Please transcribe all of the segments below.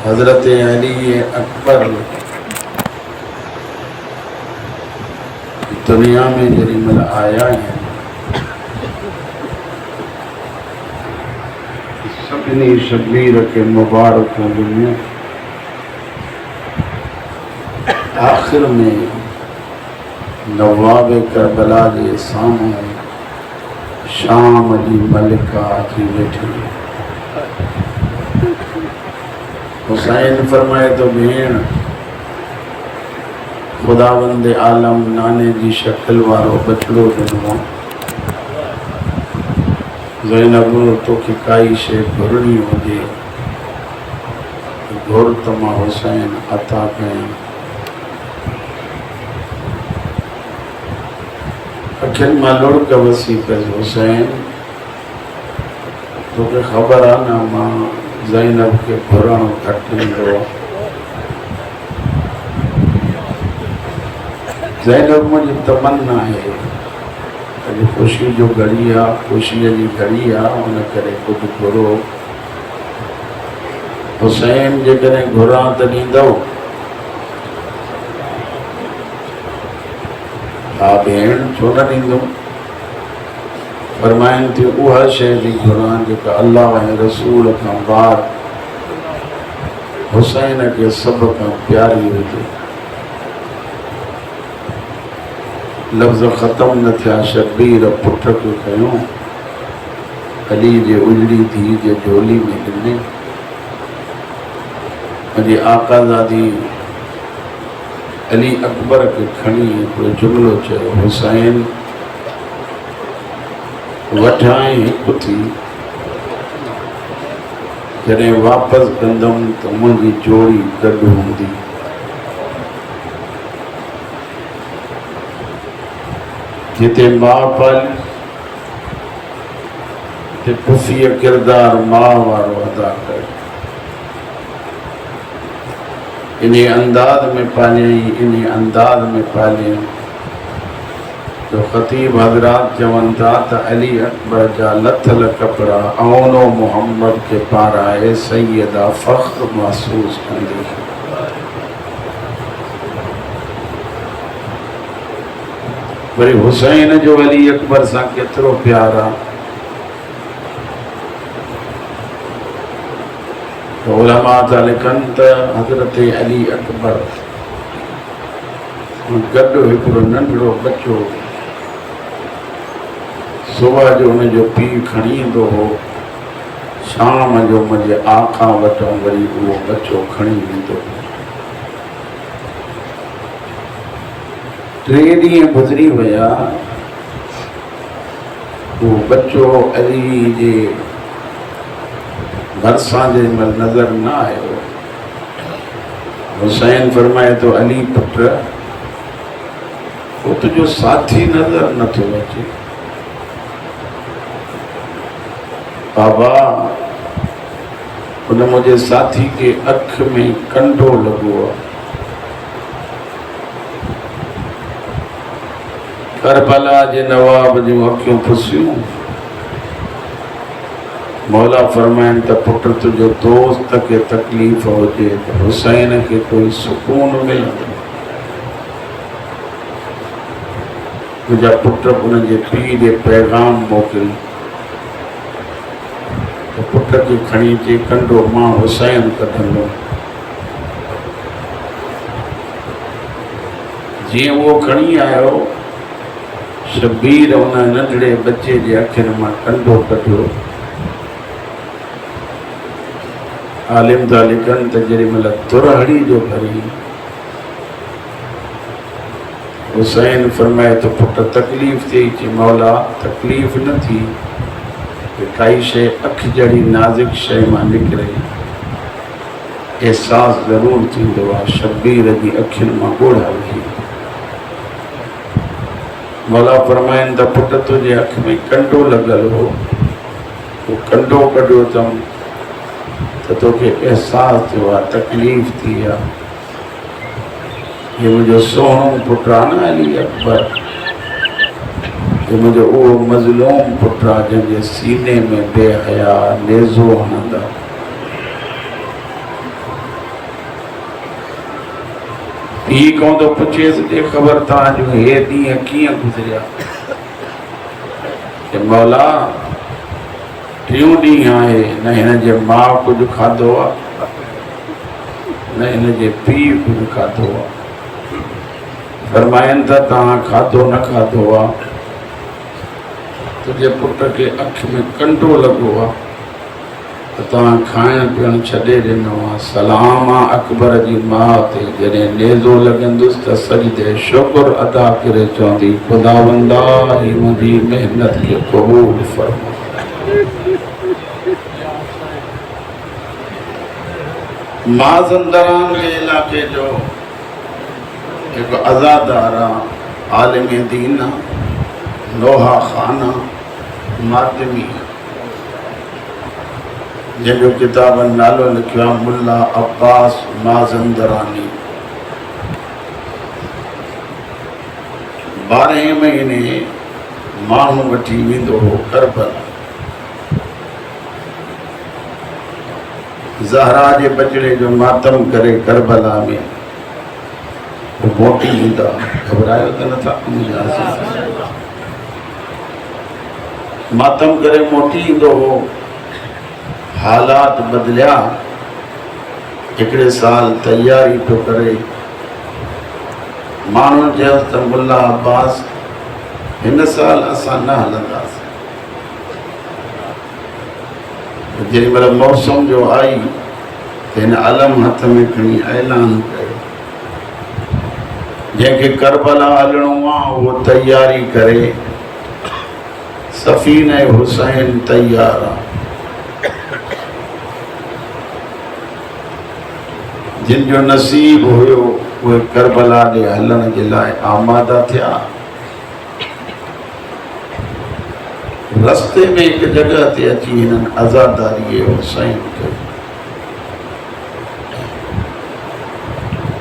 हजरत अली अकबर दुनिया में जरीमल आया है सबनी शबीर के मुबारक में आखिर में नवाब करबला के सामने शाम अली मलिका की बैठी हुसैन फरमाए तो भेण खुदावंद आलम नाने जी शक्ल वारो बचड़ो दिनो ज़ैनब तोखे काई शे घुरणी हुजे घुर त मां हुसैन अता कयां अखियुनि मां लुड़क वसी कस हुसैन तोखे ख़बर आहे न मां ज़ैनब के घुरण घटि ईंदो ज़ैनब मुंहिंजी तमन्ना है अॼु ख़ुशी जो घड़ी आहे ख़ुशीअ जी घड़ी आहे उन करे कुझु घुरो हुसैन जेकॾहिं घुरां त ॾींदव हा भेण छो न ॾींदुमि फरमाइनि थियूं उहा शइ थी घुरां जेका अल्लाह ऐं रसूल खां बाद हुसैन खे सभ खां प्यारी हुजे लफ़्ज़ ख़तम न थिया शबीर पुट खे खयूं अली जे उजड़ी धीउ जे झोली में ॾिनई मुंहिंजी आकाज़ादी अली अकबर के खणी हिकिड़ो जुमिलो चयो हुसैन वठां हिकु थी जॾहिं वापसि कंदमि त मुंहिंजी जोड़ी गॾु हूंदी जिते माउ पाली ते पुफीअ किरदारु माउ वारो अदा करे इन अंदाज़ में पालियईं इन अंदाज़ में पालियईं तो ख़तीब हज़रात चवनि था त अली अकबर जा लथल कपिड़ा औनो मोहम्मद के पाराए सैयदा फ़ख्र महसूस कंदी वरी हुसैन जो अली अकबर सां केतिरो प्यार आहे उलमा था लिखनि त हज़रत अली अकबर गॾु हिकिड़ो नंढड़ो बच्चो सुबुह जो हुनजो पीउ खणी ईंदो हो शाम जो मुंहिंजे आखा वटि वरी उहो बच्चो खणी वेंदो टे ॾींहं गुज़री विया उहो बच्चो अली जे भरसां जे महिल नज़र न आयो हुसैन फरमाए तो अली पुट वो तुझो साथी नज़र नथो अचे बाबा उन मुंहिंजे साथी के अख में कंडो लॻो आहे करबला जे नवाब जूं अखियूं फुसियूं मौला फरमाइनि त पुट तुंहिंजो दोस्त खे तकलीफ़ हुजे त हुसैन खे कोई सुकून मिलंदो तुंहिंजा पुट उनजे पीउ ॾे पैगाम मोकिल त पुट खे खणी अचे कंडो मां हुसैन कढंदो जीअं उहो खणी आयो शबीर उन नंढड़े बच्चे जे अखियुनि मां कंडो कढियो आलिम था लिखनि त जेॾी महिल तुरहड़ी जो भरी हुसैन फरमाए तो पुट तकलीफ़ थी चई मौला तकलीफ़ न थी काई शइ अख जहिड़ी नाज़ुक शइ मां निकिरे एहसास ज़रूरु थींदो आहे शबीर जी अखियुनि मां ॻोढ़ा वेही मौला फरमाइनि त पुट तुंहिंजे अख में कंडो लॻल हो उहो कंडो कढियो अथऊं तो तोखे एहसास थियो आहे तकलीफ़ थी आहे ये मुंहिंजो सोहणो पुटु आहे न अली अकबर ये मुंहिंजो उहो मज़लूम पुटु आहे जंहिंजे सीने में बेहया नेज़ो हणंदा ही कौन तो पूछे दे खबर था जो हे दी किया गुजरिया के मौला टियों डी आए न इन जे मां कुछ खाधो आ न इन जे पी कुछ खाधो आ फरमाइन था ता खाधो न खाधो आ तुझे पुट के अख में कंटो लगो आ ता खाइण पीअण छॾे ॾिनो आहे सलाम आहे अकबर जी माउ ते जॾहिं नेज़ो लॻंदुसि त सजदे शुक्र अदा करे चवंदी ख़ुदावंदा ही मुंहिंजी महिनत खे क़बूल फरमा। माज़ंदरान जे इलाइक़े जो हिकु अज़ादार आहे आलिम दीन आहे लोहा ख़ान आहे माध्यमी जंहिंजो किताब नालो लिखियो आहे मुल्ला अब्बास माज़ंदरानी। 12 महीने माण्हू वठी वेंदो हो करबला ज़हरा जे बचड़े जो मातम करे करबला में मोटी ईंदा घबरायो त नथा मातम करे मोटी ईंदो हो हालात बदलिया हिकिड़े साल तैयारी तो करे माण्हुनि चयोसि त मुल्ला अब्बास हिन साल असां न हलंदासीं जेॾी महिल मौसम जो आई त हिन अलम हथ में खणी ऐलान कयो जंहिंखे करबला हलणो आहे उहो तैयारी करे सफ़ीने हुसैन तैयार आहे जिन जो नसीब हुयो उहे करबला ॾे हलण जे लाइ आमादा थिया। रस्ते में हिकु जॻह ते अची हिननि आज़ादारी हुसैन कई।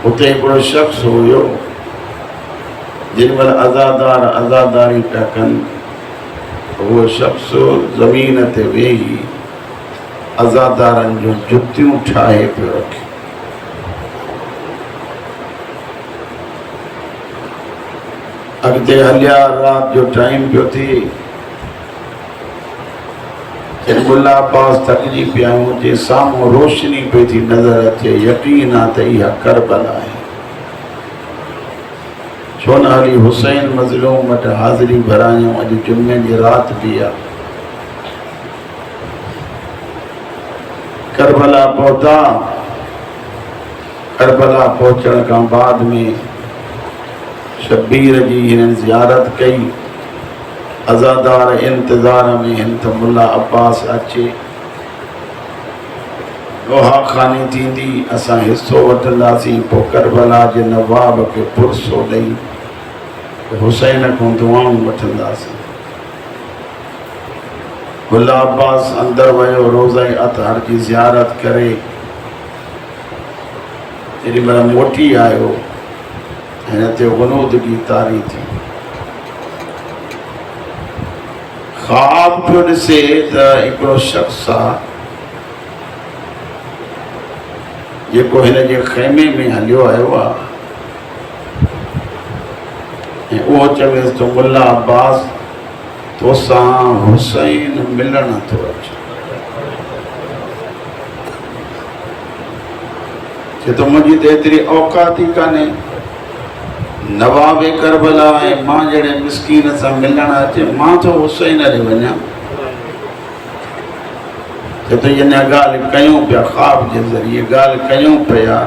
उते हिकिड़ो शख़्स हुयो जिन महिल आज़ादारी पिया कनि उहो शख़्स ज़मीन ते वेही आज़ादारनि जूं जुतियूं ठाहे पियो रखे। अॻिते हलिया रात जो टाइम पियो थिए मुल्ला अब्बास थकिजी पिया आहियूं जे साम्हूं रोशनी पई थी नज़र अचे यकीन आहे त इहा करबला आहे छो न हली हुसैन मज़लूम वटि हाज़िरी भरायूं अॼु जुमे जी राति बि आहे। करबला पहुता। करबला पहुचण खां बाद में शबीर जी हिननि ज़ियारत कई। अज़ादार इंतज़ार में हिन त मुल्ला अब्बास अचे लोहा खानी थींदी असां हिसो वठंदासीं पोइ करबला जे नवाब खे पुरसो ॾेई हुसैन खां दुआऊं वठंदासीं। मुल्ला अब्बास अंदरि वियो रोज़ा अतहर जी ज़ियारत करे जेॾी महिल मोटी आयो हिन ते गुनूदगी तारी थी। ख्वाब पियो ॾिसे त हिकिड़ो शख़्स आहे जेको हिन जे ख़ैमे में हलियो आयो आहे ऐं उहो चवेसि तो मुल्ला अब्बास तोसां हुसैन मिलण थो अचे चए तो मुंहिंजी त एतिरी औकात ई कान्हे नवाबे करबला ऐं मां जहिड़े मिसकीन सां मिलण अचे मां थो हुसैन ॾे वञा चए तो हिन ॻाल्हि कयूं पिया ख्वाब जे ज़रिए ॻाल्हि कयूं पिया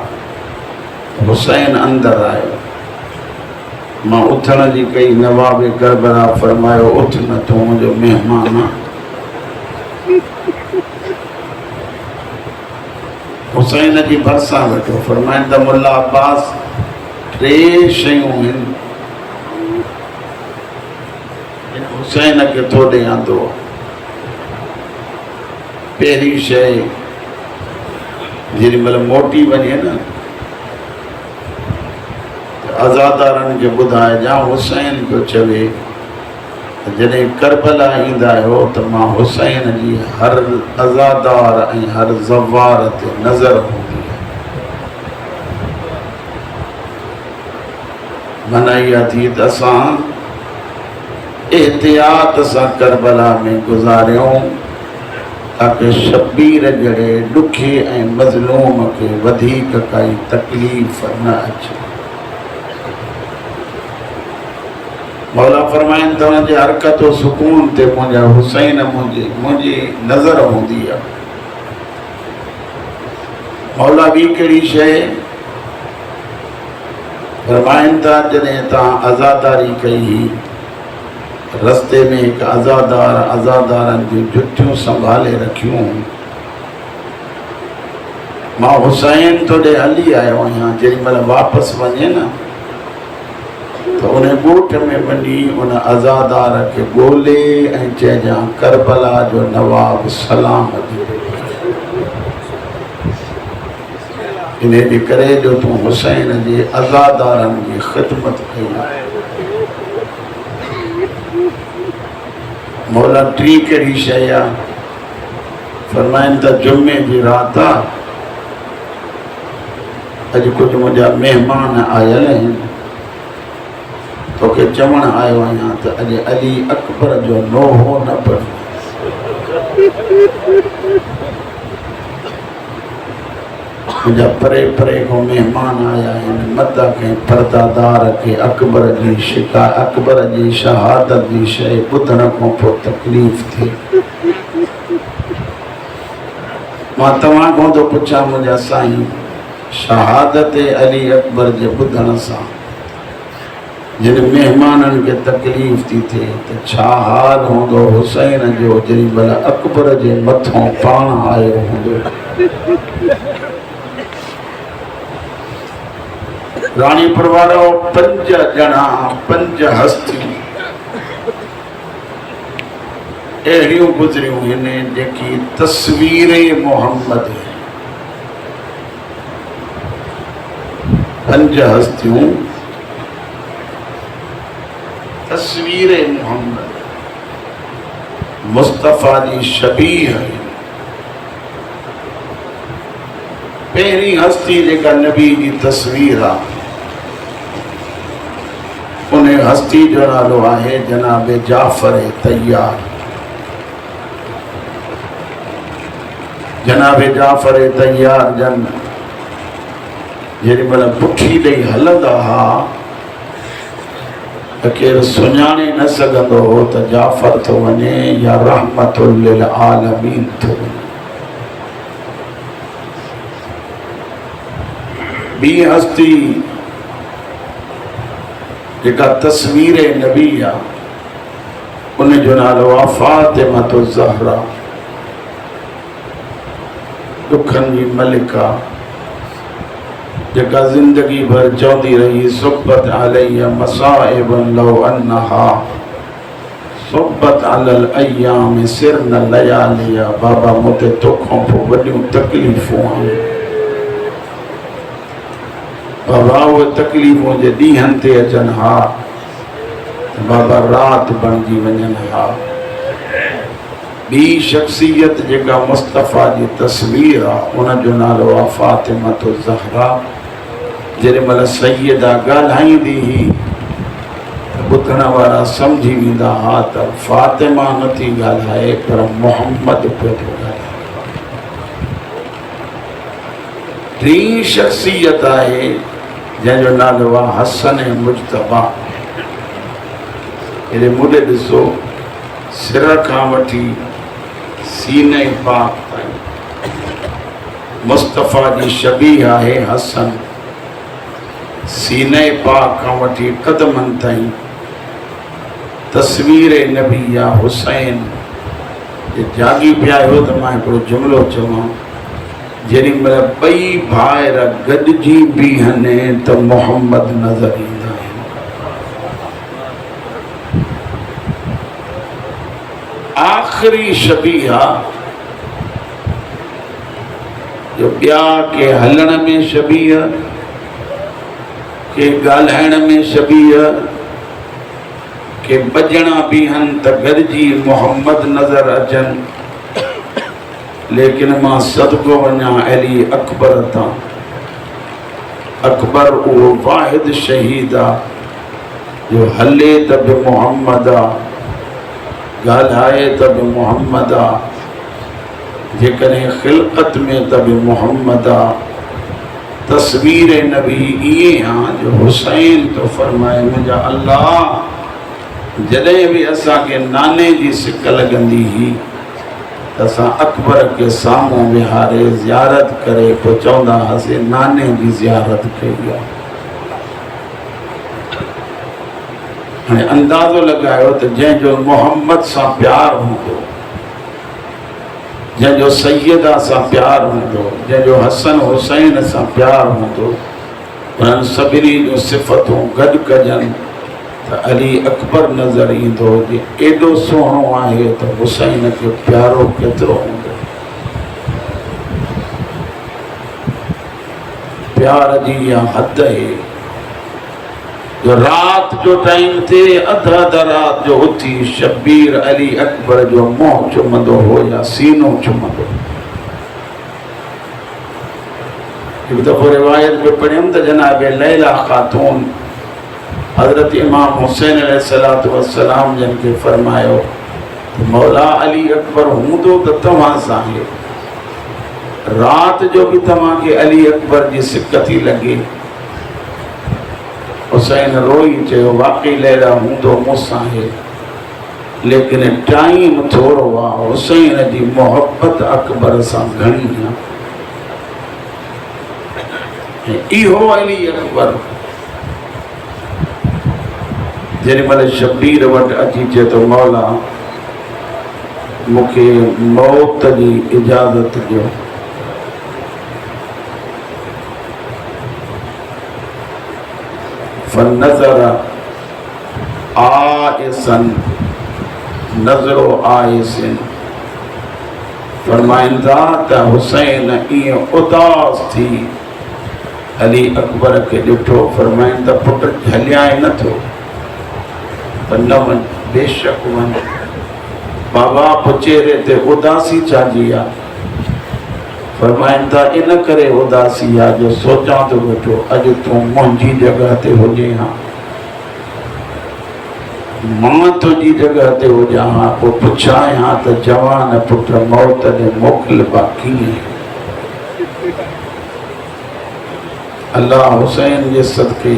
हुसैन अंदरि आयो मां उथण जी कई नवाबे करबला फरमायो उथ न तूं मुंहिंजो महिमान आहे। हुसैन जी भरिसां वेठो फरमाइनि त मुल्ला अब्बास 3 शयूं आहिनि हुसैन खे थो ॾियां थो। पहिरीं शइ जेॾी महिल मोटी वञे न आज़ादारनि खे ॿुधाइजां हुसैन पियो चवे जॾहिं करबला ईंदा आहियो त मां हुसैन जी हर आज़ादार ऐं हर ज़वार ते नज़र हूंदी मनाइया थी त असां एहतियात सां करबला में गुज़ारियूं ताकि शबीर जड़े दुखे ऐं मज़लूम के वधीक काई तकलीफ़ न अचे। मौला फरमाइनि त हुनजे हरकत सुकून ते मुंहिंजा हुसैन मुंहिंजी नज़र हूंदी आहे। मौला ॿी कहिड़ी शइ फरमाइनि था, जॾहिं तव्हां आज़ादारी कई रस्ते में हिकु आज़ादारनि जी जुतियूं संभाले रखियूं, मां हुसैन तोॾे हली आयो आहियां। जेॾी महिल वापसि वञे न त उन ॻोठ में वञी उन आज़ादार खे ॻोल्हे ऐं चइजां करबला जो नवाब सलाम ॾे। इन जे करे जो तूं हुसैन जे आज़ादारनि जी ख़िदमत कई। मौला टी कहिड़ी शइ आहे फरमाइनि त जुमे जी राति आहे, अॼु कुझु मुंहिंजा महिमान आयल आहिनि, तोखे चवण आयो आहियां त अॼु अली अकबर जो नोहो न पढ़। मुंहिंजा परे परे खां महिमान आया आहिनि, मता कंहिं परदादार खे अकबर जी शहादत जी शइ ॿुधण खां पोइ तकलीफ़ थिए। मां तव्हां खां थो पुछां मुंहिंजा साईं, शहादत अली अकबर जे ॿुधण सां जिन महिमाननि खे तकलीफ़ थी थिए त छा हाल हूंदो हुसैन जो जेॾी महिल अकबर जे मथां पाण आयो हूंदो। रानीपुर वारो 5 ॼणा 5 हस्तियूं अहिड़ियूं गुज़रियूं आहिनि जेकी तस्वीर मोहम्मद 5 हस्तियूं तस्वीर मोहम्मद मुस्तफ़ा जी शबीह है। पहिरीं हस्ती जेका नबी जी तस्वीर आहे उन हस्ती जो नालो आहे जनाब जाफ़र तैयार। जनाब जाफ़र तैयार जन जेॾी महिल पुठी ॾेई हलंदा हुआ त केरु सुञाणे न सघंदो हो त जाफ़र थो वञे या रहमतुल लिल आलमीन थो वञे। ॿी हस्ती जेका तस्वीर नबी आहे उन जो नालो आहे फातिमा ज़हरा, दुखनि जी मलिका जेका ज़िंदगी भर चवंदी रही सुब्बत अलैया मसाइबन लौ अन्नहा सुब्बत अलल अय्याम सिरन लयालिया। बाबा मूंखे तोखां पोइ वॾियूं तकलीफ़ूं आहिनि। बाबा उहे तकलीफ़ूं जे ॾींहंनि ते अचनि हा त बाबा राति बणिजी वञनि हा। ॿी शख़्सियत जेका मुस्तफ़ा जी तस्वीर आहे उन जो नालो आहे फातिमा ज़हरा। जेॾी महिल सैयदा ॻाल्हाईंदी हुई त ॿुधण वारा सम्झी वेंदा हा त फातिमा नथी ॻाल्हाए पर मोहम्मद पियो थो ॻाल्हाए। टी शख़्सियत आहे जंहिंजो नालो आहे हसन मुजतबा। हेॾे मुॾे ॾिसो, सिर खां वठी सीने पाक ताईं मुस्तफ़ा जी शबीह आहे हसन। सीने पाक खां वठी कदमनि ताईं तस्वीर नबी आहे हुसैन। जे जागी पिया आहियो त मां हिकिड़ो जुमिलो चवां, जेॾी महिल ॿई भाइर गॾिजी बीहनि त मोहम्मद नज़र ईंदा आहिनि। आख़िरी शबीह जो ॿिया के हलण में शबीह, के ॻाल्हाइण में शबीह, के बजणा बीहनि त गॾिजी मोहम्मद नज़र अचनि। लेकिन मां सदको वञा अली अकबर तां। अकबर उहो वाहिद शहीद आहे जो हले त बि मुहम्मद आ, ॻाल्हाए त बि मुहम्मद आ, जेकॾहिं खिलकत में त बि मुहम्मद आ। तस्वीर नबी इएं आ जो हुसैन तो फरमाए मुंहिंजा अल्लाह जॾहिं बि असांखे नाने जी सिक लॻंदी हुई त असां अकबर के साम्हूं विहारे ज़ियारत करे पोइ चवंदा हुआसीं नाने जी ज़ियारत कई आहे। हाणे अंदाज़ो लॻायो त जंहिंजो मुहम्मद सां प्यार हूंदो, जंहिंजो सैयदा सां प्यार हूंदो, जंहिंजो हसन हुसैन सां प्यार हूंदो, उन्हनि सभिनी जूं सिफ़तूं गॾु कजनि त अली अकबर नज़र ईंदो जे एॾो सुहिणो आहे त हुसैन खे प्यारो केतिरो हूंदो। प्यार जी इहा हद आहे जो रात जो टाइम थे अध अध रात जो उथी शब्बीर अली अकबर जो मुंह चुमंदो हो या सीनो चुमंदो। एक दफ़ो रिवायत में पढ़ियमि त जनाब लैला खातून हज़रत इमाम हुसैन अलैहिस्सलातु वस्सलाम जन खे फरमायो त मौला अली अकबर हूंदो त तव्हां सां आहे, रात जो भी तव्हांखे अली अकबर जी सिक थी लॻे। हुसैन रोई चयो वाकई लैला हूंदो मूंसां आहे, लेकिन टाइम थोरो आहे, हुसैन जी मोहब्बत अकबर सां घणी आहे। इहो अली अकबर जेॾीमहिल शब्बीर वटि अची चए थो मौला मूंखे मौत जी इजाज़त ॾियो, फनज़र आइसन नज़रो आइसिन, फरमाइंदा त हुसैन ईअं उदास थी अली अकबर खे ॾिठो, फरमाइंदा पुट झलियाए नथो त न वञ, बेशक वञ, बाबा चेहरे ते उदासी छाजी आहे? फरमाइंदा इन करे उदासी आहे जो सोचां थो वेठो अॼु तूं मुंहिंजी जॻह ते हुजे हा, मां तुंहिंजी जॻह ते हुजां हा, पोइ पुछां हा त जवान पुट मौत ॾे मोकिलिबा कीअं। अल्लाह हुसैन जे सदके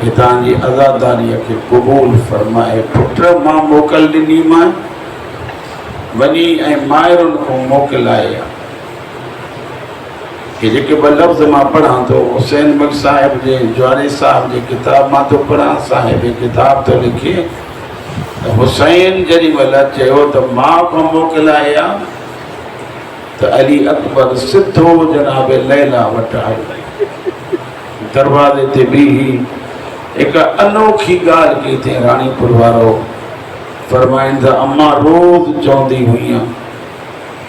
हितां जी आज़ादारीअ खे क़बूल फरमाए। पुट मां मोकल ॾिनीमांइ, वञी ऐं माइरुनि खां मोकिलाए आहे। कि जेके ॿ लफ़्ज़ मां पढ़ां थो हुसैन बख़्श साहिब जे ज्वारे साहिब जे किताब मां थो पढ़ां, साहिब किताब थो लिखे त हुसैन जेॾीमहिल चयो त मां खां मोकिलाए आहे त अली अकबर सिधो जनाब लैला वटि आयो, दरवाज़े ते बीही हिकु अनोखी ॻाल्हि कई अथई राणीपुर वारो, फरमाईंदा अम्मा रोज़ चवंदी हुई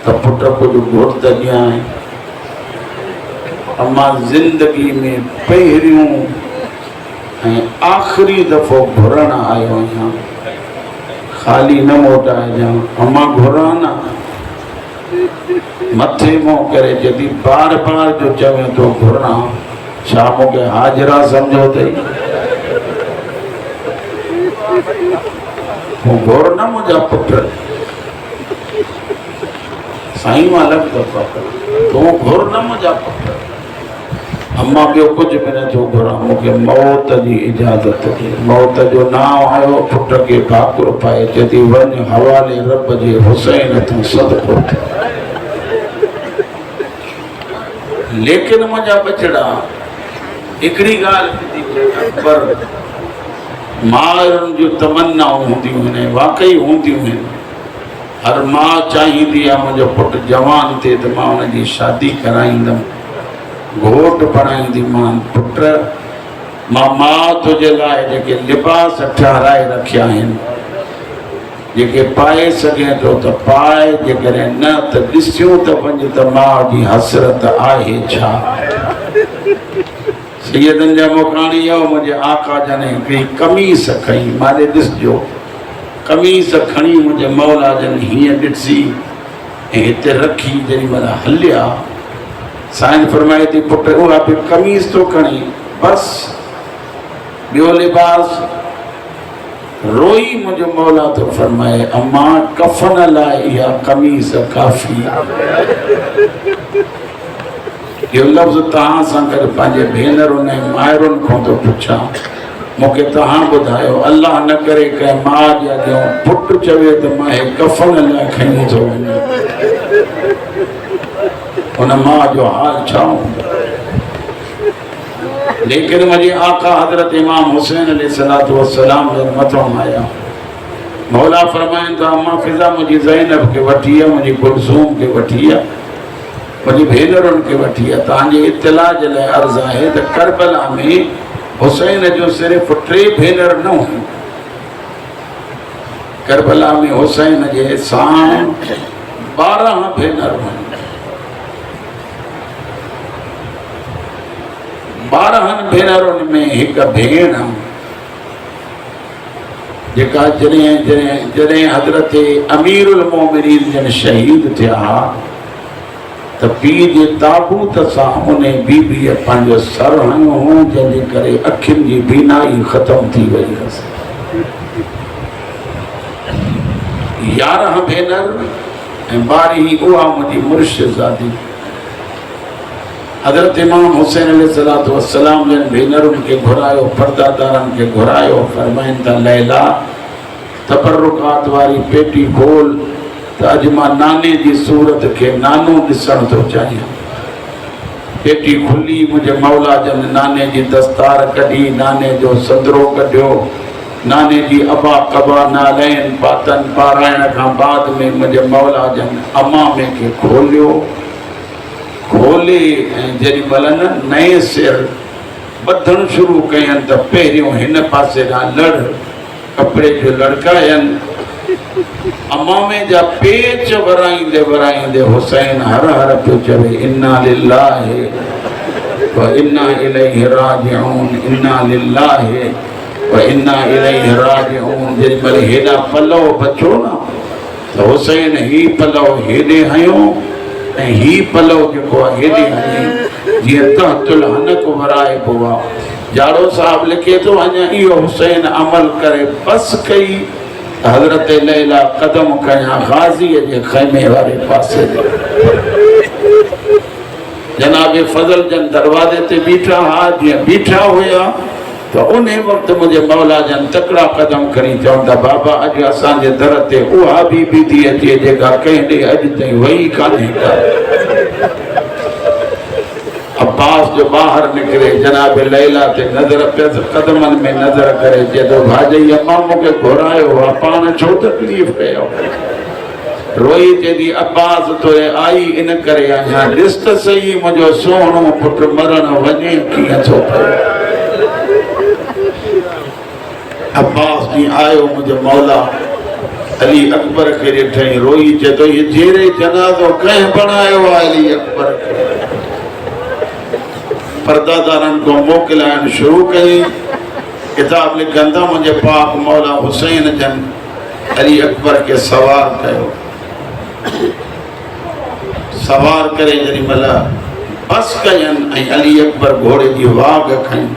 त पुट कुझु घुर त ॾियां, अम्मा ज़िंदगी में पहिरियों ऐं आख़िरी दफ़ो घुरण आयो आहियां, ख़ाली न मोटाइजां, अम्मा घुरां न, मथे मुंहुं करे जॾहिं बार बार जो चवे थो घुरां, छा मूंखे हाजरा सम्झो अथई? तूं घुर न मुंहिंजा पुट, साईं मां लॻ तूं घुर न मुंहिंजा पुट, अम्मा ॿियो कुझु बि नथो घुरां, मूंखे मौत जी इजाज़त ॾे। मौत जो नाम आयो, पुट खे भाकुर पाए चएती वञ हवाले रब जे हुसैन तूं सदको थिए। लेकिन मुंहिंजा बचड़ा हिकिड़ी ॻाल्हि पर माउरुनि जूं तमन्नाऊं हूंदियूं आहिनि, वाकई हूंदियूं आहिनि। हर माउ चाहींदी आहे मुंहिंजो पुटु जवान थिए त मां हुनजी शादी कराईंदमि, घोट पढ़ाईंदीमान, पुट मां माउ तुंहिंजे लाइ जेके लिबास ठाराए रखिया आहिनि, जेके पाए सघे थो त पाए, जेकॾहिं न त ॾिसियूं त वञ त माउ जी हसरत आहे छा। सैयदनि जा मुकाणी हो मुंहिंजे आका जन हिकिड़ी कमीस खई, माले ॾिसजो कमीस खणी मुंहिंजे मौला जन हीअं ॾिसी ऐं हिते रखी जेॾीमहिल हलिया, साईं फरमाए थी पुट उहा बि कमीस थो खणी, बसि ॿियो लिबास रोई मुझे मौला तो फरमाए अम्मा कफन लाए या कमीज काफी। यो लफ्ज़ तहां सां गॾु पंहिंजे भेनरुनि ऐं माइरुनि खां थो पुछां, मूंखे तहां ॿुधायो अल्लाह न करे कंहिं माउ जे अॻियां पुटु चवे त मां हे कफन लाइ खणी थो वञा, हुन माउ जो हाल छा हूंदो। लेकिन मुझे आका हजरत इमाम हुसैन अलैहिस्सलातु वस्सलाम जन मथों आया मौला फरमाइन था अम्मा फिजा मुझी ज़ैनब के वठी है, मुझी कुलसूम के वठी है, मुझी भेनरुनि के वठी है। तव्हांजे इत्तला जे लाइ अर्ज़ आहे त करबला में हुसैन जो सिर्फ़ 3 भेनर न हुयूं, करबला में हुसैन जे साण 12 भेनर हुयूं। 12 भेनरुनि में हिकु भेण जेका जॾहिं हज़रत अमीरुल मोमिनीन जन शहीद थिया त पीउ जे ताबूत सां उन बीबीअ पंहिंजो सर हणियो हो, जंहिंजे करे अखियुनि जी बीनाई ख़तम थी वई हुअसि। 11 भेनर ऐं 12 उहा मुंहिंजी मुर्शिदादी। हज़रत इमाम हुसैन अलैहिस्सलातु वस्सलाम जन भेनरुनि खे घुरायो, पर्दादारनि खे घुरायो, फरमाइनि था लैला तबरुकात वारी पेटी खोल त अॼु मां नाने जी सूरत खे नानो ॾिसण थो चाहियां। पेटी खुली, मुंहिंजे मौला जन नाने जी दस्तार कढी, नाने जो सदरो कढियो, नाने जी अबा कबा नालैन पातन। पारायण खां बाद में मुंहिंजे मौला जन अमामे खे खोलियो, खोले ऐं जेॾी महिल न नए सिर ॿधणु शुरू कयनि त पहिरियों हिन पासे खां लड़ कपिड़े जो लड़कायनि। अमामे जा पेच वराईंदे वराईंदे हुसैन हर हर पियो चवे इन्ना लिल्लाहि व इन्ना इलैहि राजिऊन, इन्ना लिल्लाहि व इन्ना इलैहि राजिऊन। जेॾी महिल हेॾा पलव बचो न त हुसैन ही पलव हेॾे हयो ऐं ही पलव जेको आहे हेॾे हणी, जीअं तहतुल हनक वराइबो आहे। जाड़ो साहब लिखे थो अञा इहो हुसैन अमल करे बस कई, हज़रत लैला कदम कया गाज़ीअ जे ख़ैमे वारे पासे। जनाब फज़ल जन दरवाजे ते बीठा हा, जीअं बीठा हुया त उन वक़्तु मुंहिंजे मौला जन तकड़ा कदम खणी चवनि था बाबा अॼु असांजे दर ते उहा बीबी थी अचे जेका कंहिं ॾे अॼु ताईं वई कान्हे का। अब्बास जो ॿाहिरि निकिरे, जनाब लैला ते नज़र पियस, कदमनि में नज़र करे चए थो भाॼई अम्मा मूंखे घुरायो आहे, पाण छो तकलीफ़ कयो। रोई चए थी अब्बास तोरे आई इन करे आहियां, ॾिस त सही मुंहिंजो सोहणो पुटु मरण वञे कीअं थो पियो। अब्बास ॾींहुं आयो, मुंहिंजो मौला अली अकबर खे ॾिठई, रोई चए थो हीअ जहिड़े जनाज़ो कंहिं बणायो आहे अली अकबर खे। पर्दादारनि को मोकिलाइण शुरू कई, किताब लिखंदा मुंहिंजे पाक मौला हुसैन जन अली अकबर खे सवार कयो। सवार करे जेॾी महिल बस कयनि ऐं अली अकबर घोड़े जी वाघ खईं।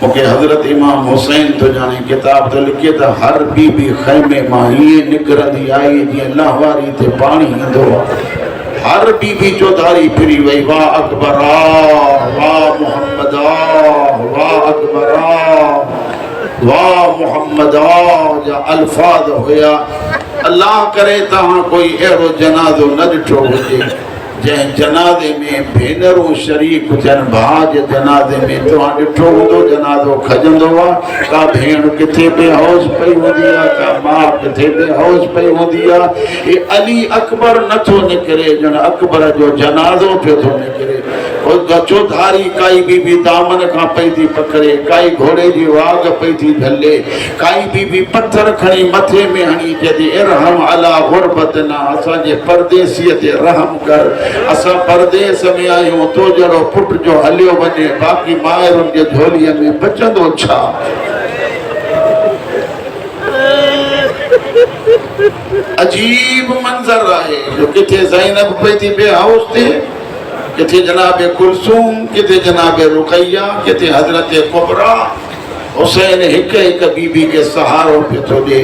मूंखे हज़रत इमाम हुसैन तो जाने किताब तो लिखे त हर बीबी ख़ैमे मां हीअं निकिरंदी आई जीअं लहवारी ते पाणी ईंदो आहे। हर बीबी चौधारी फिरी वई, वाह अकबरा वाह मुहम्मदा वाह अकबरा वाह मुहम्मदा जा अल्फाज हुया। अल्लाह करे तव्हां कोई अहिड़ो जनाज़ो न ॾिठो हुजे जंहिं जनाज़े में भेनरूं शरीक थियनि। भाउ जे जनाज़े में तव्हां ॾिठो हूंदो जनाज़ो खजंदो आहे, का भेण किथे बेहोश पई हूंदी आहे, का माउ किथे बेहोश पई हूंदी आहे। हे अली अकबर नथो निकिरे, ॼण अकबर जो जनाज़ो पियो थो निकिरे। चौधारी काई बीबी दामन खां पई थी पकड़े, काई घोड़े जी वाघ पई थी झले, काई बीबी पत्थर खणी मथे में हणी चए इरहम अला गुरबतना, असांजे परदेसीअ ते रहम कर, असां परदेस में आहियूं, तो जहिड़ो पुट जो हलियो वञे बाक़ी माइरुनि जे झोलीअ में बचंदो छा। अजीब मंज़र आहे जो किथे ज़ैनब पई थी बेहोश थिए, किथे जनाब कुलसूम, किथे जनाब रुकैया, किथे हज़रत कुबरा। हुसैन एक एक बीबी के सहारो पे तो दे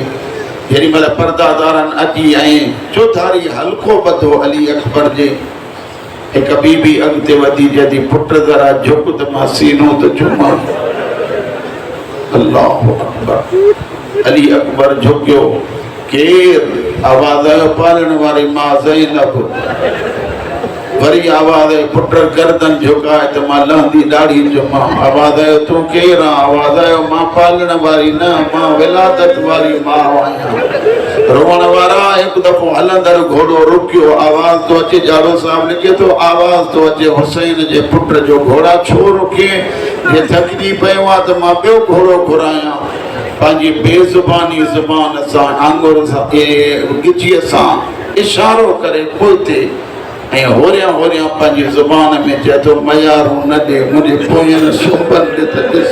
जेरी मल पर्दादारन अजी आए चौधारी हल्को बधो अली अकबर जे एक बीबी अगते वधी जदी पुट जरा झुक त मां सीनो तो चुमा अल्लाह अकबर अली अकबर झुकियो केर आवाज आयो पालण वारी मां ज़ैनब वरी आवाज आयो पुट गर्दन झुकाए त मां लहंदी दाढ़ी चुमा आवाज आयो तू केर आवाज आयो मां पालण वारी न मां विलादत वारी मां आहियां रोवण वारा एक दफ़ो हलंदड़ घोड़ो रुकियो आवाज तो अचे जाड़ो साहब लिखे तो आवाज तो अचे हुसैन जे पुट जो घोड़ा छो रुके जे थकजी पियो आहे त मां ॿियो घोड़ो घुरायां पंहिंजी बेज़ुबानी ज़ुबान सां आंगुर सां गिचीअ सां इशारो करे पोइते ऐं होरिया होरिया पंहिंजी ज़ुबान में चए थो मयारूं न ॾे मुंहिंजे पोयनि सुंबन ॾे त ॾिस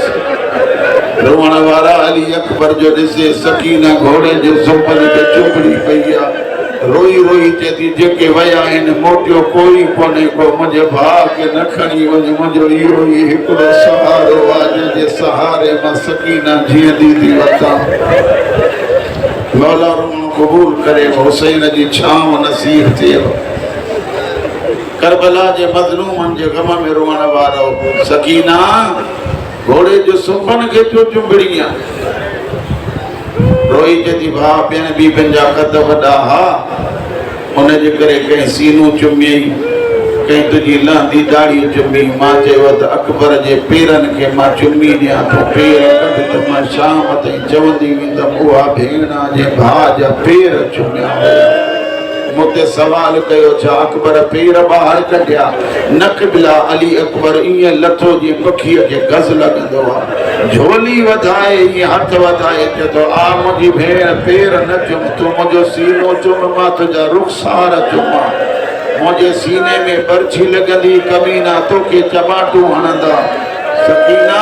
रोअण वारा अली अकबर जो ॾिसे सकीना घोड़े जे सुंबन ते चुंबड़ी पई आहे रोई रोई चए थी जेके विया आहिनि मोटियो कोई कोन्हे को मुंहिंजे भाउ खे न खणी वञ मुंहिंजो इहो ई हिकिड़ो सहारो आहे जंहिंजे सहारे मां सकीना जीअंदी थी वठां मौला रोअण क़बूल करे हुसैन जी छांव नसीब थिए करबला जे मज़लूमन जे गम में रोअण वारो सकीना घोड़े जो सुंबन खे छो चुंबड़ीअ रोई जदी भाउ ॿियनि बीबियुनि जा कद वॾा हा उन जे करे कंहिं सीनू चुमियई कंहिं तुंहिंजी लहंदी दाढ़ी चुमी मां चयो त अकबर जे पेरनि खे मां चुमी ॾियां थो पेर कढ त मां शाम ताईं चवंदी वेंदमि उहा भेण जे भाउ जा पेर चुमिया मुते सवाल कयो छा अकबर पेर ॿाहिरि कढिया न क़िबला अली अकबर ईअं लथो जी पखीअ खे गज़ लॻंदो आहे झोली वधाए ईअं हथ वधाए चए थो आ मुंहिंजी भेण पेर न चुम तूं मुंहिंजो सीनो चुम मां तुंहिंजा रुख़सार चुमां मुंहिंजे सीने में बरछी लॻंदी कमीना तोखे चमाटू हणंदा सकीना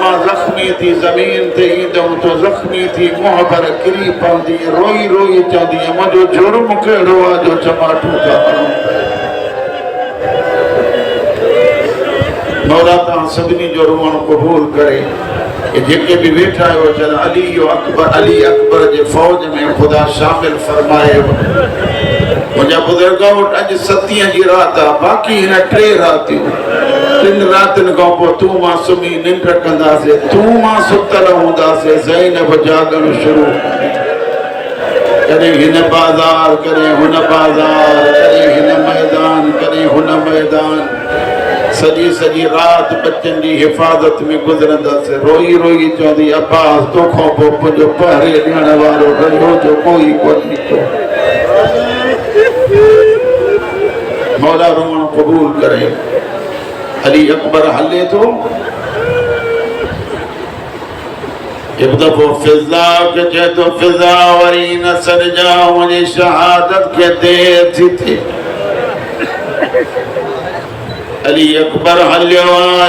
मां ज़ख्मी थी ज़मीन ते ईंदुमि तो ज़ख्मी थी मुंहुं भर किरी पवंदी रोई रोई चवंदी मुंहिंजो जुर्म कहिड़ो आहे जो चमाटू था हणूं मौला तव्हां सभिनी जो रोअण क़बूल करे जेके भी वेठा आहियो चल अली अकबर जे फौज में खुदा शामिल फरमाए मुंहिंजा बुज़ुर्ग अॼु 7 जी राति आहे बाक़ी हिन 3 रातियूं 3 रातियुनि खां पोइ तूं मां सुम्ही निंड कंदासीं तूं मां सुतल हूंदासीं ज़ैनब जागण शुरू कॾहिं हिन बाज़ार कॾहिं हुन बाज़ार कॾहिं हिन मैदान कॾहिं हुन मैदान सॼी सॼी राति बच्चनि जी हिफ़ाज़त में गुज़रंदासीं रोई रोई चवंदी अब्बास तोखां पोइ मुंहिंजो पहरे ॾियण वारो रहियो जो कोई कोन्हे मौला रोअण क़बूल करे अली अकबर हले तो एक दफ़ो फिज़ा के चए तो फिज़ा वरी न सॾिजा मुंहिंजी शहादत के देर थी थिए अली अकबर हलियो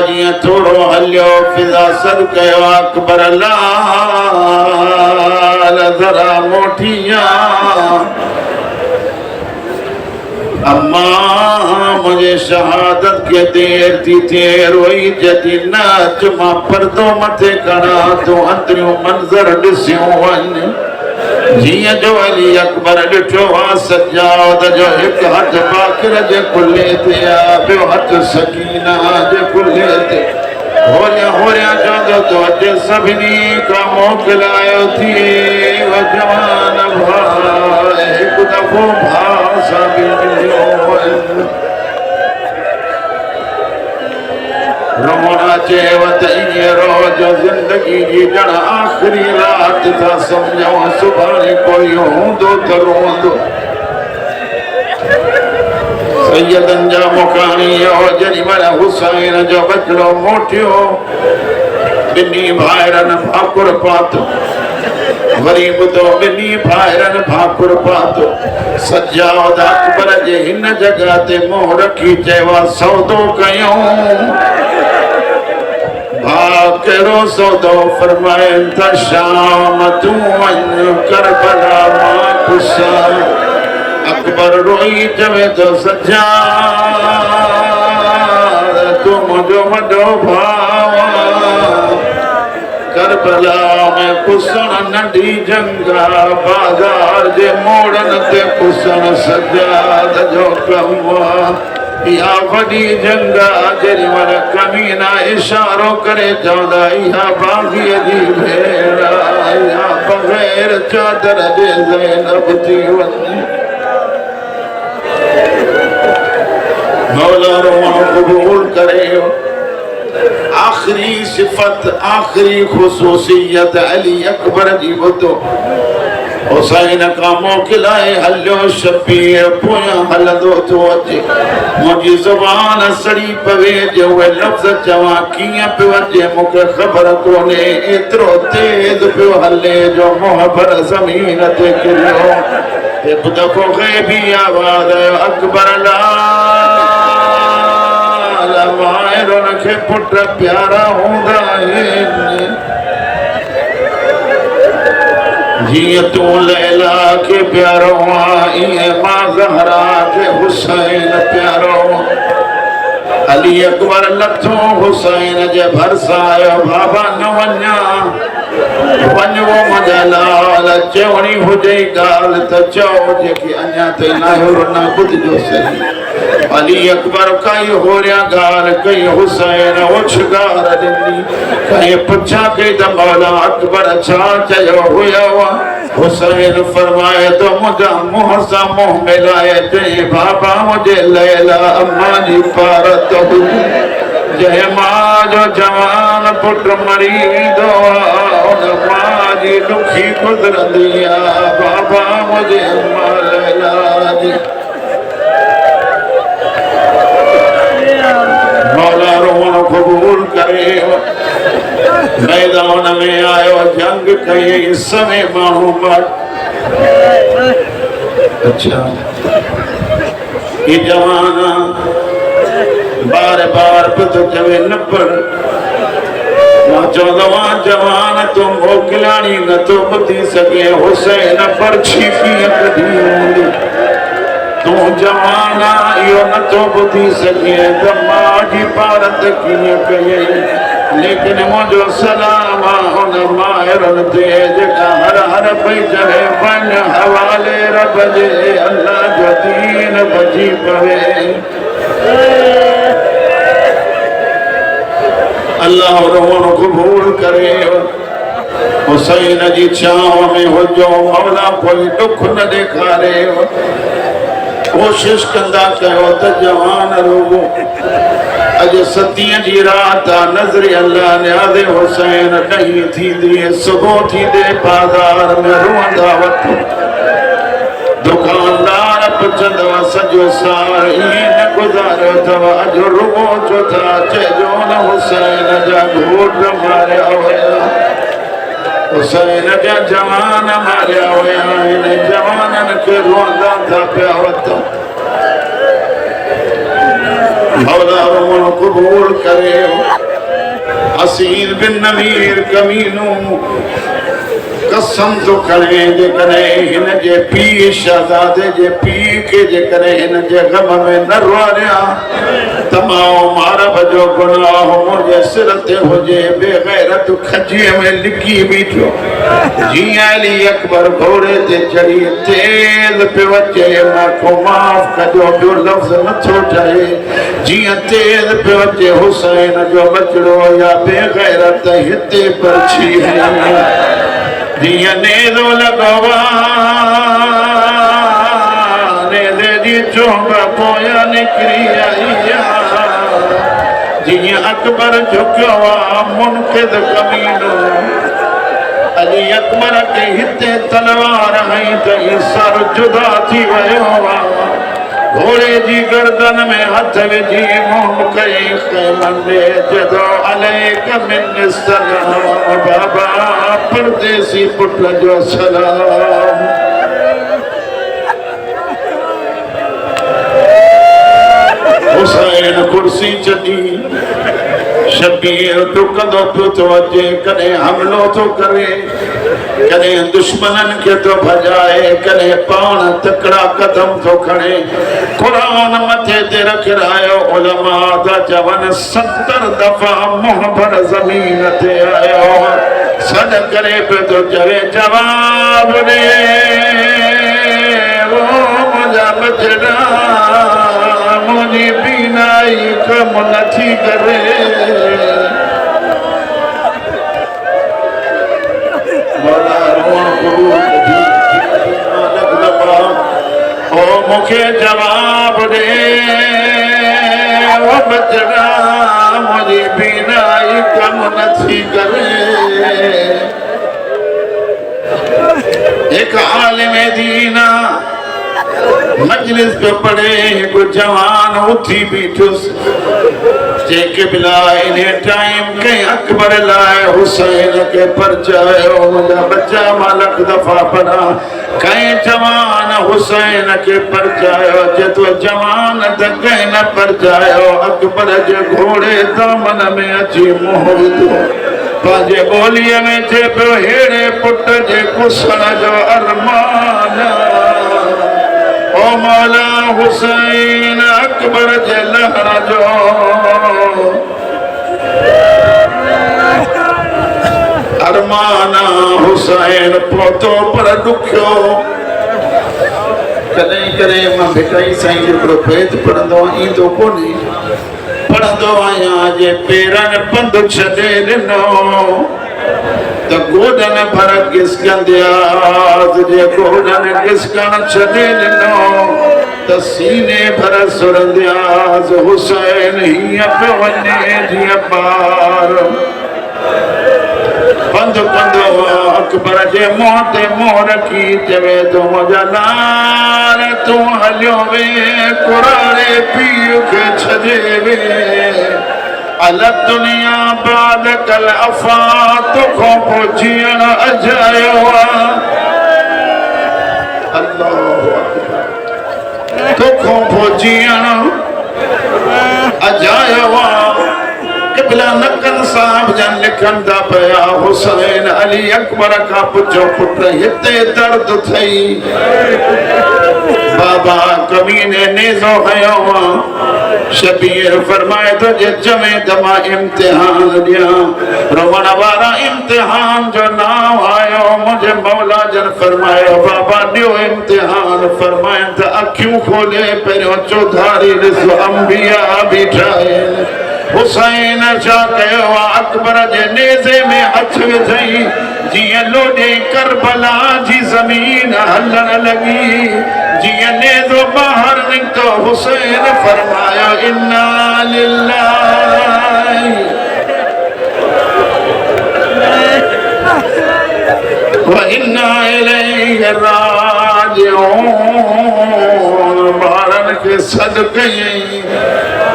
जीअं थोरो हलियो फिज़ा सॾ कयो अकबर लाल ज़रा मोटिया अम्मा मुझे शहादत के देर थी थिए रोई जदी नाच मां पर्दो मथे करा तो अंदरियों मंजर ॾिसियो वञ जीअं जो अली अकबर ॾिठो आहे सजाद जो हिकु हथ बाकिर जे कुल्हे ते आहे ॿियो हथ सकीना जे कुल्हे ते होरिया होरिया चवंदो तो अॼु सभिनी खां मोकिलायो थी जवान भाउ हिकु दफ़ो भाउ सां बि मिलियो रोना चेव त ईअं रोज़ ज़िंदगी जी ॼण आख़िरी राति था सम्झो सुभाणे कोई हूंदो त रोंदो सैयदनि जा मुकानी हो जेॾी महिल हुसैन जो बचिड़ो मोटियो ॿिन्ही भाइरनि भाकुर पातो वरी ॿुधो ॿिन्ही भाइरनि भाकुर पातो सजाद अकबर जे हिन जॻह ते मुंहुं रखी चयो सौदो कयूं भाउ कहिड़ो सौदो फरमाइनि त शाम तूं वञ करबला मां पुछां अकबर रोई चवे तो सजा तू मुझो वॾो भाउ करबला में पुसण नंढी जंगा बाजार जे मोड़न ते पुसण सजाद जो कम या वडी जंगा जेरी वाला कमीना इशारो करे चवंदा इहा बागी जी भेड़ा या बगैर चादर जे ज़ैनब थी वञे मौला रोहन कबूल करे आखिरी सिफत आखिरी खुसूसियत अली अकबर जी बुधो हुसैन का मोकिलाए हलो शबीर पोयां हलंदो थो अचे मुंहिंजी ज़ुबान सड़ी पवे जो उहे लफ़्ज़ चवां कीअं पियो अचे मूंखे ख़बर कोन्हे एतिरो तेज़ पियो हले जो मुंहुं ज़मीन ते किरियो हिकु दफ़ो ग़ैबी आवाज़ आयो अकबर लाल माइरुन खे पुट प्यारा हूंदा आहिनि जिए तू लैला के प्यारो इए मां ज़हरा के हुसैन प्यारो अली अकबर लथो हुसैन जे भरसा आयो बाबा न वञा वञो मुंहिंजा लाल चवणी हुजे ॻाल्हि त चओ जेकी अञा ताईं न हुयो न ॿुधिजो सही अली अकबर काई होरिया ॻाल्हि कई हुसैन उछगार ॾिनी कई पुछा कई त मौला अकबर छा चयो हुयो हुसैन फरमाए तो मुंहिंजा मुंहं सां मुंहुं मिलाए चई बाबा मुंहिंजे लैला अम्मा जी पारत हुई जंहिं मां जो जवान पुट मरी वेंदो उन मां जी ॾुखी गुज़रंदी आहे बाबा मुंहिंजे अम्मा लैला जी मौला रोहन कबूल करे मैदान में आयो जंग कई समय माण्हू मर अच्छा ये जवाना बार बार तो चवे न पर मां चवंदो आहियां जवान तूं मोकिलाणी नथो ॿुधी सघे हुसैन पर्ची कीअं कढी हूंदी तूं जवाना इहो नथो ॿुधी सघे त मां जी पारत कीअं कयई लेकिन मुंहिंजो सलाम आहे हुन माहिरनि ते जेका हर हर पई चवे वञ हवाले रब जे अल्लाह जो दीन बची पवे अल्लाह रोहन कबूल करे हुसैन जी छांव में हुजो मौला कोई दुख न ॾेखारे कोशिश कंदा कयो त जवान रुगो अॼु सतीअ जी राति आहे नज़र अल्लाह न्याज़े हुसैन ॾही थींदी सुबुह थींदे बाज़ार में रुअंदा वठो दुकानदार पुछंदव सॼो साल ईअं न गुज़ारियो अथव अॼु रुगो छो था चइजो न हुसैन जा घोट मारिया हुया हुसैन जा जवान मारिया हुया आहिनि जवाननि खे रुअंदा था पिया वठो मौला रोहन कबूल करे असीर बिन नवीर कमीनू कसम तो खणे जेकॾहिं हिन जे पीउ शहज़ादे जे पीउ खे जेकॾहिं हिन जे ग़म में न रुआरिया तमामु अरब जो गुनाह मुंहिंजे सिर ते हुजे बेग़ैरत खजीअ में लिकी बीठो जीअं अली अकबर घोड़े ते चढ़ी तेज़ पियो अचे मां माफ़ कजो ॿियो लफ़्ज़ नथो ठहे जीअं तेज़ पियो अचे हुसैन जो बचिड़ो या बेग़ैरत हिते परछी जिया नेज़ो लगवा नेज़े जी चोंग पोया निकरी आई जिया अकबर झुकियो मुनक़िद कमीनो अली अकबर के हिते तलवार हई त सर जुदा थी वियो घोड़े जी गर्दन में हथ विझी मुंह कई खैमंदे जदो अलैक मिन सलाम बाबा परदेसी पुट जो सलाम हुसैन कुर्सी चढ़ी शबीर टुकंदो पियो थो अचे कॾहिं हमलो थो करे कॾहिं दुश्मननि खे थो भॼाए कॾहिं पाण तकड़ा कदम थो खणे क़ुरान मथे ते रखिरायो उलमा था चवनि 70 दफ़ा मुंहुं भर ज़मीन ते आयो सद करे पे तो जवे जवाब दे वो मुझा बचड़ा मुझी बीनाई कम नथी करे मौला रोआ ओ मुखे जवाब दे वो बचड़ा मुझी बीनाई कम नथी करे। एक आलिम दीना मजलिस पे पड़े एक जवान उठी बीठुस जेके बिला इन्हें टाइम के अकबर लाए हुसैन के परचायो मुझा बच्चा मालक दफा पड़ा कई जवान हुसैन के परचायो जे तो जवान दगे न परचायो अकबर जे घोड़े दामन में अची मोह दो पाजे बोलिए में जे पियो हेड़े पुट जे कुसण जो अरमान ओ मौला हुसैन अकबर जे लहण जो अरमाना हुसैन पोतो पर दुखियो कदे करे मां भिटाई साईं जो प्रोफेट पढ़ंदो ईंदो कोनी पढ़ंदो आया जे पेरन बंद छदे दिनो तो गोडन भर गिसकंदियास जे गोडन गिसकन छदे दिनो तो सीने भर सुरंदियास हुसैन हिया पे वने जिया पार बंद कंदो अकबर जे मोते मोर की चवे तो मुझा लाल तू हलियो वे कुरारे पीउ के छजे वे अलग दुनिया बाद कल अफात को पहुंचियन अजायो अल्लाह तो को पहुंचियन अजायो किबला नकन साहब जन लिखन दा पया हुसैन अली अकबर का पुछो पुट हिते दर्द थई बाबा कमीने नेज़ो हयो शबीर फरमाए तो जे जमे दमा इम्तिहान दिया रोवण वारा इम्तिहान जो नाम आयो मुझे मौला जन फरमायो बाबा दियो इम्तिहान फरमाए तो अखियों खोले पहिरियों चौधारी ॾिसो अंबिया बीठाए हुसैन छा कयो अकबर जे नेज़े में हथ विझई जिया लोडे करबला जी जमीन हलन लगी जिया नेज़ो बाहर निकतो हुसैन फरमाया इन्ना लिल्लाहि व इन्ना इलैहि राजिऊन बारन के सदके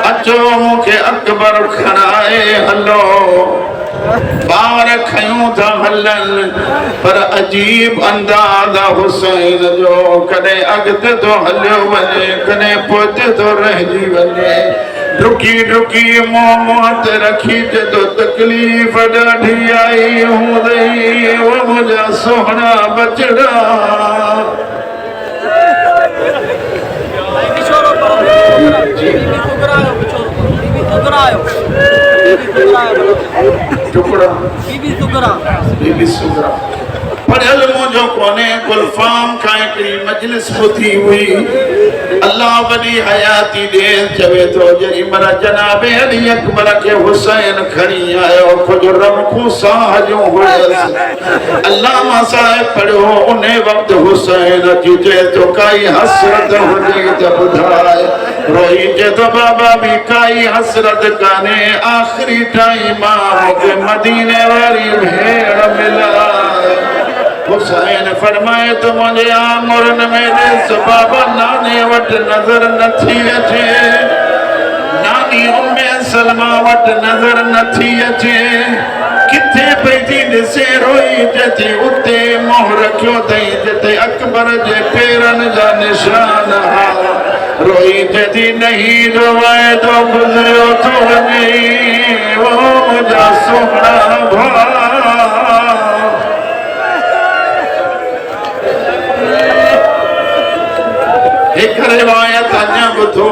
अचो मुखे अकबर खणाए हलो बार खयूं था हलन पर अजीब अंदाज हुसैन जो कदे अगते तो हलियो वने कदे पोते तो रहजी वने ढुकी ढुकी मोह ते रखी तो तकलीफ ॾाढी आई हूंदई वो मुझा सोहना बचड़ा टुकड़ा बीबी सुगरा पढ़ल मुझो कोने गुलफाम का एक मजलिस बुधी हुई अल्लाह वली हयाती दे चवे तो जरी मरा जनाबे अली अकबर के हुसैन खड़ी आयो कुछ रमखू साह जो होयस अल्लाह मा साहिब पढ़ो उन्हें वक्त हुसैन जी जे तो काई हसरत हुजे त बुधाए रोई जे तो बाबा भी काई हसरत काने आखिरी टाइम के मदीने वाली भेड़ मिला हुसैन फरमाए तो मुझे आमरन मेरे बाबा नाने वट नजर नथी अचे नानी उम्मे सलमा वट नजर नथी अचे किथे पैदी दिसे रोई जती उते मोह रखियो तई जते अकबर जे पेरन जा निशान हा रोई जती नहीं रोए तो गुजरियो तो नहीं वो मुझा सोहना भा एक रिवायत अन्या बुधो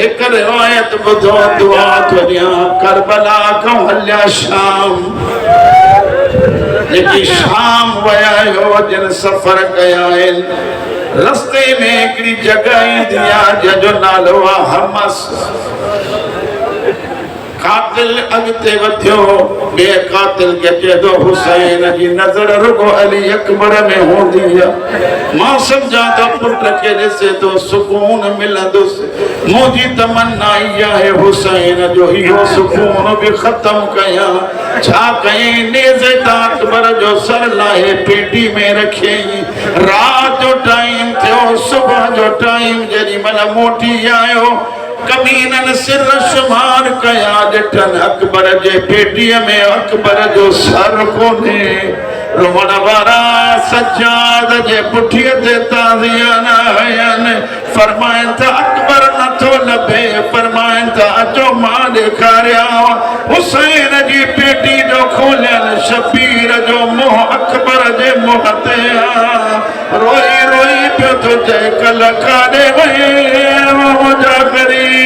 एक रिवायत बुधो दुआ तुरिया करबला को हल्या शाम जेकी शाम वया हो जिन सफ़र कया आहिनि रस्ते में हिकिड़ी जॻह ईंदी आहे जंहिंजो नालो आहे हमस कातिल अॻिते वधियो ॿिए कातिल खे चए थो हुसैन जी नज़र रुगो अली अकबर में हूंदी आहे मां सम्झां थो पुट खे ॾिसे थो सुकून मिलंदुसि मुंहिंजी तमन्ना इहा आहे हुसैन जो इहो सुकून बि ख़तमु कयां छा कयईं नेज़े तां अकबर जो सर लाहे पेटी में रखियईं राति जो टाइम थियो सुबुह जो टाइम जेॾी महिल मोटी आयो कमीनन सिर शुमार कया ॾिठन अकबर जे पेटीअ में अकबर जो सर कोन्हे रोवण वारा सज्जाद जे पुठीअ ते ताज़ियान हयनि फरमाइनि था अकबर नथो लभे फरमाइनि था अचो मां ॾेखारियां हुसैन जी पेटी जो खोलियल शबीर जो मुंहुं अकबर जे मुंहं ते रोई रोई पियो थो चए कल्ह काॾे वई मुंहिंजा ग़रीब